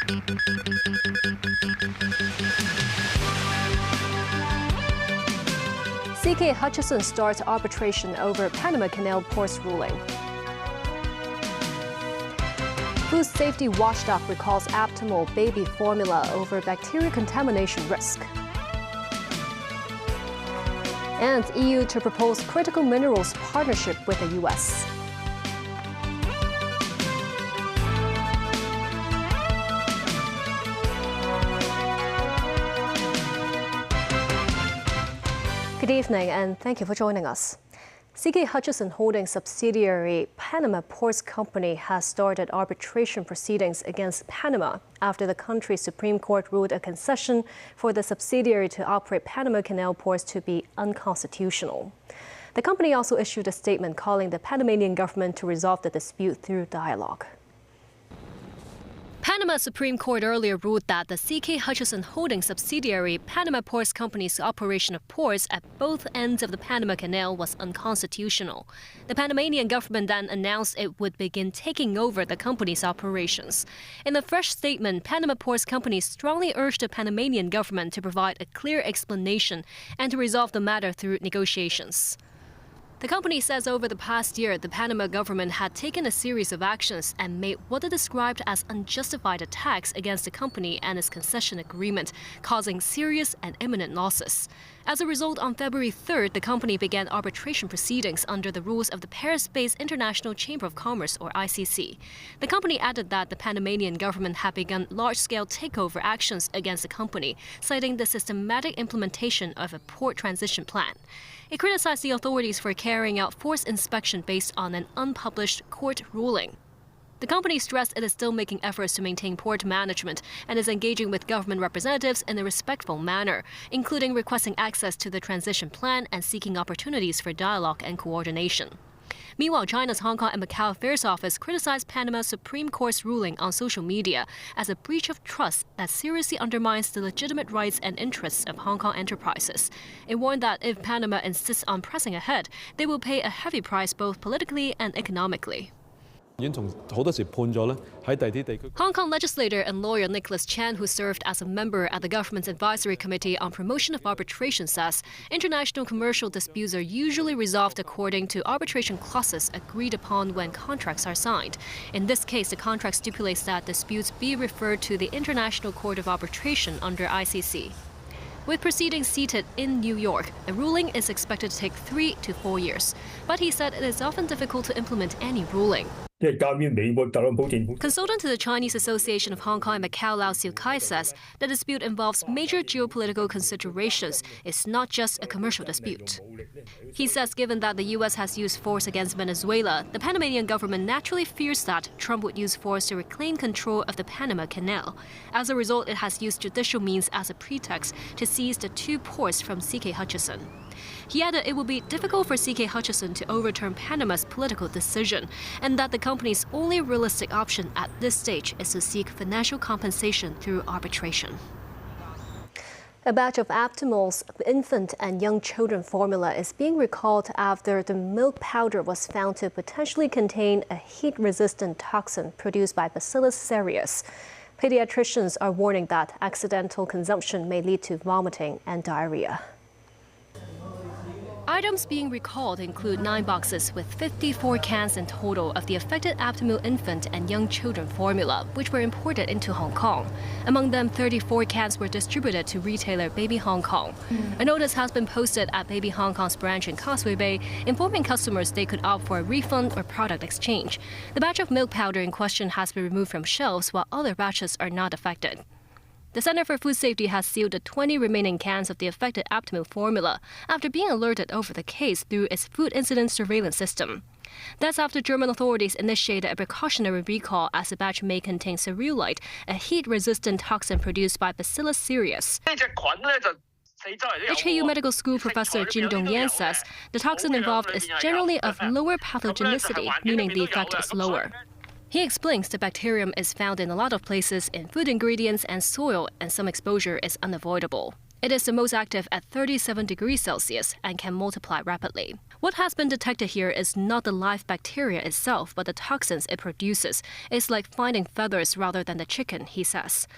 CK Hutchison starts arbitration over Panama Canal ports ruling. Food safety watchdog recalls Aptamil baby formula over bacteria contamination risk. And EU to propose critical minerals partnership with the US. Good evening and thank you for joining us. CK Hutchison Holdings subsidiary Panama Ports Company has started arbitration proceedings against Panama after the country's Supreme Court ruled a concession for the subsidiary to operate Panama Canal ports to be unconstitutional. The company also issued a statement calling the Panamanian government to resolve the dispute through dialogue. Panama Supreme Court earlier ruled that the CK Hutchison Holdings subsidiary Panama Ports Company's operation of ports at both ends of the Panama Canal was unconstitutional. The Panamanian government then announced it would begin taking over the company's operations. In a fresh statement, Panama Ports Company strongly urged the Panamanian government to provide a clear explanation and to resolve the matter through negotiations. The company says over the past year, the Panama government had taken a series of actions and made what it described as unjustified attacks against the company and its concession agreement, causing serious and imminent losses. As a result, on February 3rd, the company began arbitration proceedings under the rules of the Paris-based International Chamber of Commerce, or ICC. The company added that the Panamanian government had begun large-scale takeover actions against the company, citing the systematic implementation of a port transition plan. It criticized the authorities for carrying out forced inspection based on an unpublished court ruling. The company stressed it is still making efforts to maintain port management and is engaging with government representatives in a respectful manner, including requesting access to the transition plan and seeking opportunities for dialogue and coordination. Meanwhile, China's Hong Kong and Macau Affairs Office criticized Panama's Supreme Court's ruling on social media as a breach of trust that seriously undermines the legitimate rights and interests of Hong Kong enterprises. It warned that if Panama insists on pressing ahead, they will pay a heavy price both politically and economically. Hong Kong legislator and lawyer Nicholas Chan, who served as a member at the government's advisory committee on promotion of arbitration, says international commercial disputes are usually resolved according to arbitration clauses agreed upon when contracts are signed. In this case, the contract stipulates that disputes be referred to the International Court of Arbitration under ICC. With proceedings seated in New York, a ruling is expected to take 3 to 4 years. But he said it is often difficult to implement any ruling. Consultant to the Chinese Association of Hong Kong and Macau, Lau Siu-kai, says the dispute involves major geopolitical considerations. It's not just a commercial dispute. He says given that the U.S. has used force against Venezuela, the Panamanian government naturally fears that Trump would use force to reclaim control of the Panama Canal. As a result, it has used judicial means as a pretext to seize the 2 ports from CK Hutchison. He added it will be difficult for CK Hutchison to overturn Panama's political decision, and that the company's only realistic option at this stage is to seek financial compensation through arbitration. A batch of Aptamil's infant and young children formula is being recalled after the milk powder was found to potentially contain a heat-resistant toxin produced by Bacillus cereus. Pediatricians are warning that accidental consumption may lead to vomiting and diarrhea. Items being recalled include 9 boxes with 54 cans in total of the affected Aptamil infant and young children formula, which were imported into Hong Kong. Among them, 34 cans were distributed to retailer Baby Hong Kong. A notice has been posted at Baby Hong Kong's branch in Causeway Bay, informing customers they could opt for a refund or product exchange. The batch of milk powder in question has been removed from shelves, while other batches are not affected. The Center for Food Safety has sealed the 20 remaining cans of the affected Aptamil formula after being alerted over the case through its food incident surveillance system. That's after German authorities initiated a precautionary recall as the batch may contain cerulite, a heat-resistant toxin produced by Bacillus cereus. HKU Medical School Professor Jin Dong-Yan says the toxin involved is generally of lower pathogenicity, meaning the effect is lower. He explains the bacterium is found in a lot of places in food ingredients and soil, and some exposure is unavoidable. It is the most active at 37 degrees Celsius and can multiply rapidly. What has been detected here is not the live bacteria itself, but the toxins it produces. It's like finding feathers rather than the chicken, he says.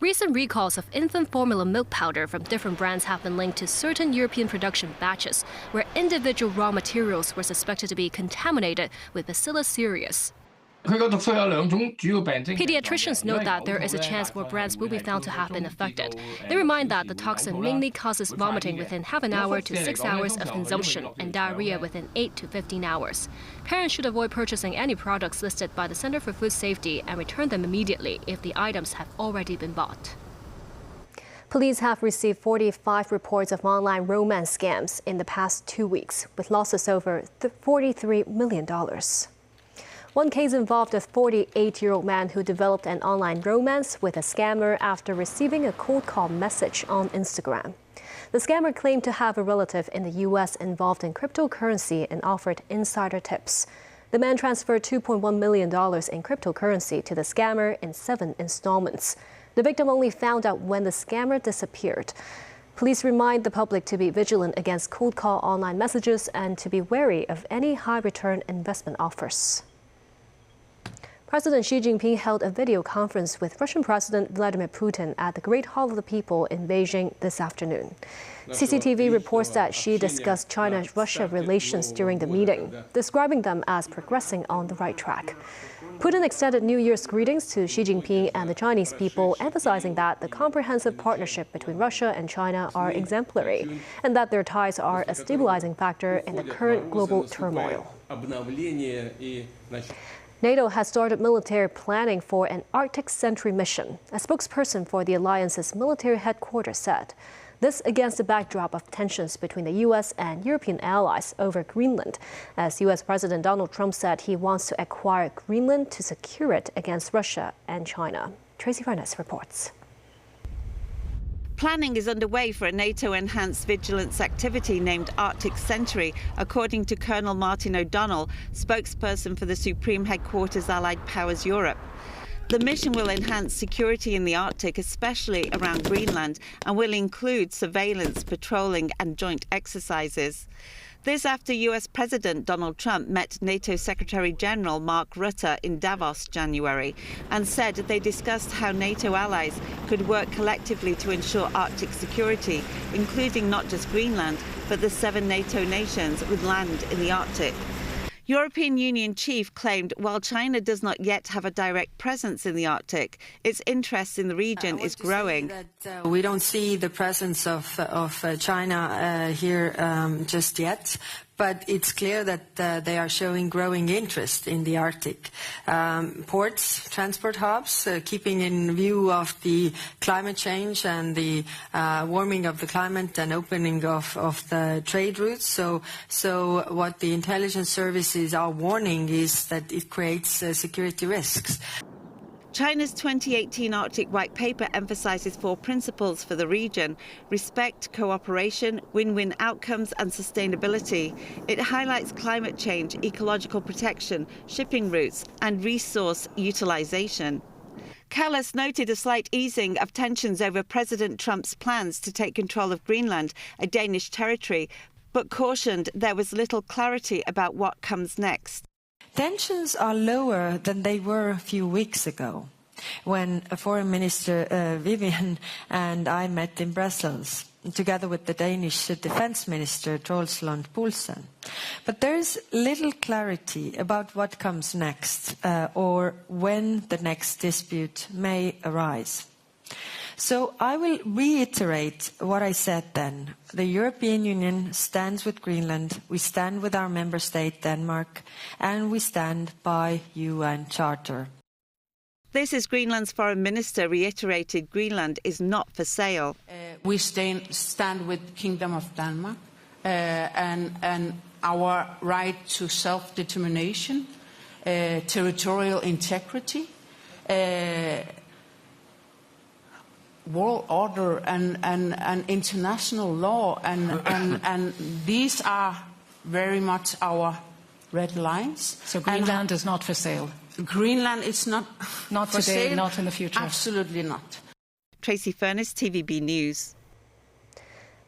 Recent recalls of infant formula milk powder from different brands have been linked to certain European production batches, where individual raw materials were suspected to be contaminated with Bacillus cereus. Pediatricians note that there is a chance more brands will be found to have been affected. They remind that the toxin mainly causes vomiting within half an hour to 6 hours of consumption and diarrhea within 8 to 15 hours. Parents should avoid purchasing any products listed by the Center for Food Safety and return them immediately if the items have already been bought. Police have received 45 reports of online romance scams in the past 2 weeks, with losses over $43 million. One case involved a 48-year-old man who developed an online romance with a scammer after receiving a cold call message on Instagram. The scammer claimed to have a relative in the U.S. involved in cryptocurrency and offered insider tips. The man transferred $2.1 million in cryptocurrency to the scammer in 7 installments. The victim only found out when the scammer disappeared. Police remind the public to be vigilant against cold call online messages and to be wary of any high-return investment offers. President Xi Jinping held a video conference with Russian President Vladimir Putin at the Great Hall of the People in Beijing this afternoon. CCTV reports that Xi discussed China-Russia relations during the meeting, describing them as progressing on the right track. Putin extended New Year's greetings to Xi Jinping and the Chinese people, emphasizing that the comprehensive partnership between Russia and China are exemplary and that their ties are a stabilizing factor in the current global turmoil. NATO has started military planning for an Arctic Sentry mission, a spokesperson for the alliance's military headquarters said. This against the backdrop of tensions between the U.S. and European allies over Greenland, as U.S. President Donald Trump said he wants to acquire Greenland to secure it against Russia and China. Tracy Furness reports. Planning is underway for a NATO-enhanced vigilance activity named Arctic Sentry, according to Colonel Martin O'Donnell, spokesperson for the Supreme Headquarters Allied Powers Europe. The mission will enhance security in the Arctic, especially around Greenland, and will include surveillance, patrolling and joint exercises. This after US President Donald Trump met NATO Secretary General Mark Rutte in Davos January and said they discussed how NATO allies could work collectively to ensure Arctic security, including not just Greenland, but the 7 NATO nations with land in the Arctic. European Union chief claimed while China does not yet have a direct presence in the Arctic, its interest in the region is growing. We don't see the presence of China here just yet, but it's clear that they are showing growing interest in the Arctic. Ports, transport hubs, keeping in view of the climate change and the warming of the climate and opening of the trade routes. So what the intelligence services are warning is that it creates security risks. China's 2018 Arctic White Paper emphasises 4 principles for the region: respect, cooperation, win-win outcomes and sustainability. It highlights climate change, ecological protection, shipping routes and resource utilisation. Kallas noted a slight easing of tensions over President Trump's plans to take control of Greenland, a Danish territory, but cautioned there was little clarity about what comes next. Tensions are lower than they were a few weeks ago, when Foreign Minister Vivian and I met in Brussels, together with the Danish Defence Minister Troels Lund Poulsen. But there is little clarity about what comes next, or when the next dispute may arise. So I will reiterate what I said then. The European Union stands with Greenland, we stand with our member state Denmark, and we stand by UN Charter. This is Greenland's foreign minister reiterated Greenland is not for sale. We stand with the Kingdom of Denmark and our right to self-determination, territorial integrity, world order and international law, and these are very much our red lines. So Greenland is not for sale? Greenland is not Not for today, sale. not in the future? Absolutely not. Tracy Furness, TVB News.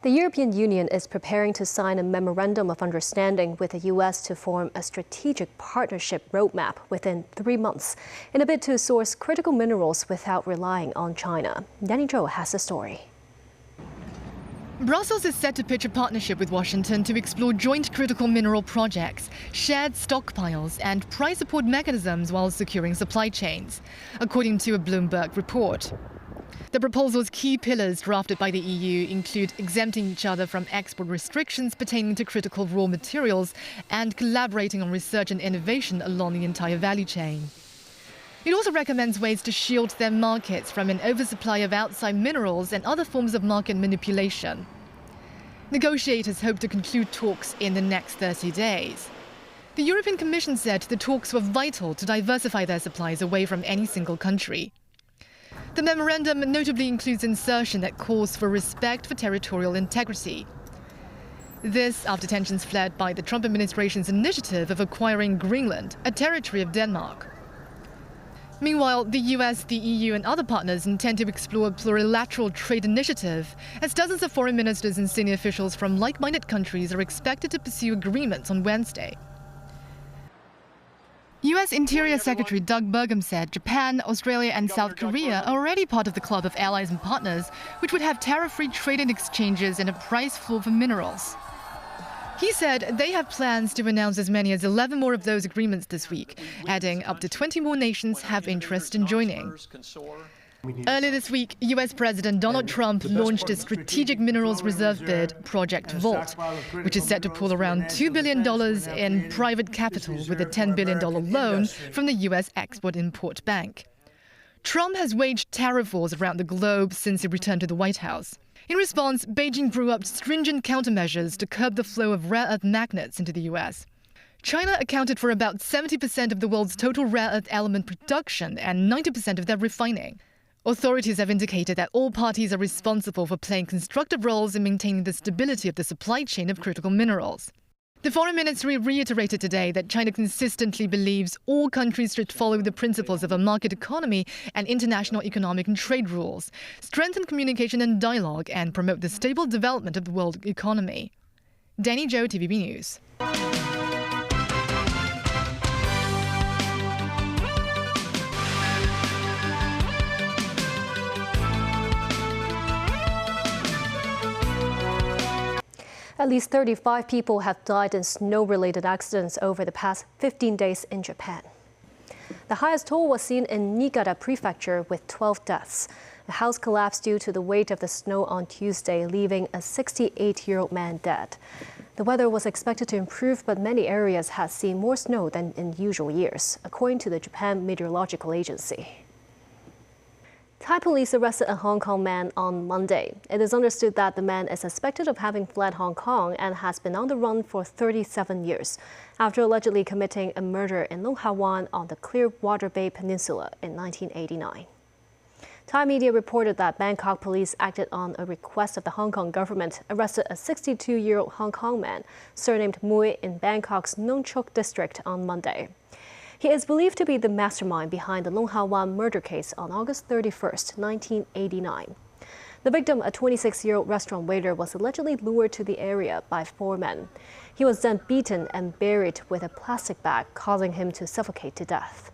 The European Union is preparing to sign a memorandum of understanding with the U.S. to form a strategic partnership roadmap within 3 months in a bid to source critical minerals without relying on China. Danny Zhou has the story. Brussels is set to pitch a partnership with Washington to explore joint critical mineral projects, shared stockpiles and price support mechanisms while securing supply chains, according to a Bloomberg report. The proposal's key pillars drafted by the EU include exempting each other from export restrictions pertaining to critical raw materials and collaborating on research and innovation along the entire value chain. It also recommends ways to shield their markets from an oversupply of outside minerals and other forms of market manipulation. Negotiators hope to conclude talks in the next 30 days. The European Commission said the talks were vital to diversify their supplies away from any single country. The memorandum notably includes insertion that calls for respect for territorial integrity. This after tensions flared by the Trump administration's initiative of acquiring Greenland, a territory of Denmark. Meanwhile, the US, the EU and other partners intend to explore a plurilateral trade initiative, as dozens of foreign ministers and senior officials from like-minded countries are expected to pursue agreements on Wednesday. U.S. Interior Secretary Doug Burgum said Japan, Australia and South Korea are already part of the club of allies and partners, which would have tariff-free trade and exchanges and a price floor for minerals. He said they have plans to announce as many as 11 more of those agreements this week, adding up to 20 more nations have interest in joining. Earlier this week, U.S. President Donald Trump launched a strategic minerals reserve bid, Project Vault, which is set to pool around $2 billion in private capital with a $10 billion loan from the U.S. Export-Import Bank. Trump has waged tariff wars around the globe since he returned to the White House. In response, Beijing drew up stringent countermeasures to curb the flow of rare earth magnets into the U.S. China accounted for about 70% of the world's total rare earth element production and 90% of their refining. Authorities have indicated that all parties are responsible for playing constructive roles in maintaining the stability of the supply chain of critical minerals. The Foreign Ministry reiterated today that China consistently believes all countries should follow the principles of a market economy and international economic and trade rules, strengthen communication and dialogue, and promote the stable development of the world economy. Danny Zhou, TVB News. At least 35 people have died in snow-related accidents over the past 15 days in Japan. The highest toll was seen in Niigata Prefecture with 12 deaths. A house collapsed due to the weight of the snow on Tuesday, leaving a 68-year-old man dead. The weather was expected to improve, but many areas had seen more snow than in usual years, according to the Japan Meteorological Agency. Thai police arrested a Hong Kong man on Monday. It is understood that the man is suspected of having fled Hong Kong and has been on the run for 37 years, after allegedly committing a murder in Long Ha Wan on the Clearwater Bay Peninsula in 1989. Thai media reported that Bangkok police acted on a request of the Hong Kong government, arrested a 62-year-old Hong Kong man, surnamed Mui, in Bangkok's Nong Chok district on Monday. He is believed to be the mastermind behind the Long Ha Wan murder case on August 31, 1989. The victim, a 26-year-old restaurant waiter, was allegedly lured to the area by 4 men. He was then beaten and buried with a plastic bag, causing him to suffocate to death.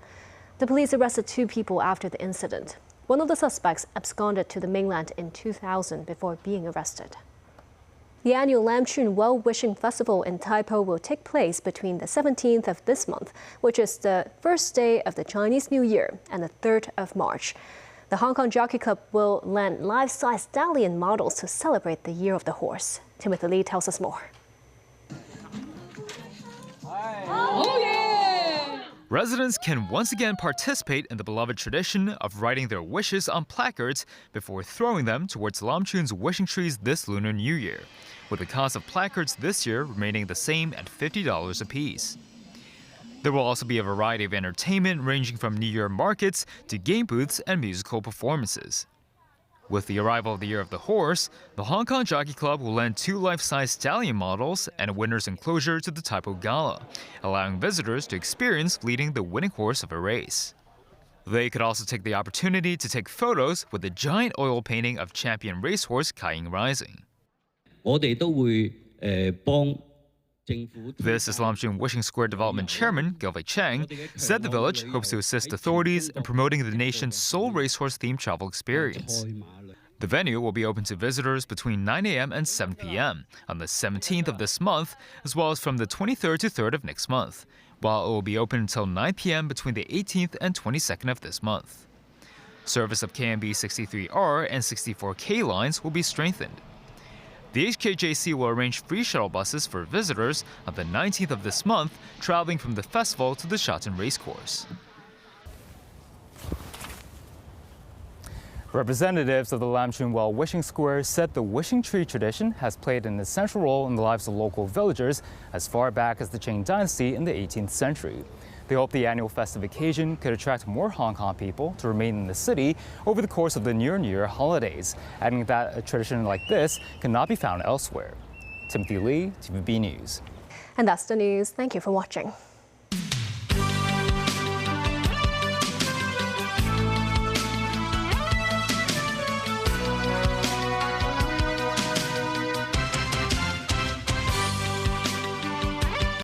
The police arrested 2 people after the incident. One of the suspects absconded to the mainland in 2000 before being arrested. The annual Lam Chun Well-Wishing Festival in Tai Po will take place between the 17th of this month, which is the first day of the Chinese New Year, and the 3rd of March. The Hong Kong Jockey Club will lend life-size stallion models to celebrate the Year of the Horse. Timothy Lee tells us more. Residents can once again participate in the beloved tradition of writing their wishes on placards before throwing them towards Lam Chun's wishing trees this Lunar New Year, with the cost of placards this year remaining the same at $50 apiece. There will also be a variety of entertainment ranging from New Year markets to game booths and musical performances. With the arrival of the Year of the Horse, the Hong Kong Jockey Club will lend 2 life-size stallion models and a winner's enclosure to the Tai Po Gala, allowing visitors to experience leading the winning horse of a race. They could also take the opportunity to take photos with the giant oil painting of champion racehorse Kai Ying Rising. 我哋都會幫。This is Lamjung Wishing Square Development Chairman Gilwei Chang said the village hopes to assist authorities in promoting the nation's sole racehorse-themed travel experience. The venue will be open to visitors between 9 a.m. and 7 p.m. on the 17th of this month, as well as from the 23rd to 3rd of next month, while it will be open until 9 p.m. between the 18th and 22nd of this month. Service of KMB 63R and 64K lines will be strengthened. The HKJC will arrange free shuttle buses for visitors on the 19th of this month, traveling from the festival to the Shatin Racecourse. Representatives of the Lamjung Well Wishing Square said the wishing tree tradition has played an essential role in the lives of local villagers as far back as the Qing Dynasty in the 18th century. They hope the annual festive occasion could attract more Hong Kong people to remain in the city over the course of the Lunar New Year holidays, adding that a tradition like this cannot be found elsewhere. Timothy Lee, TVB News. And that's the news. Thank you for watching.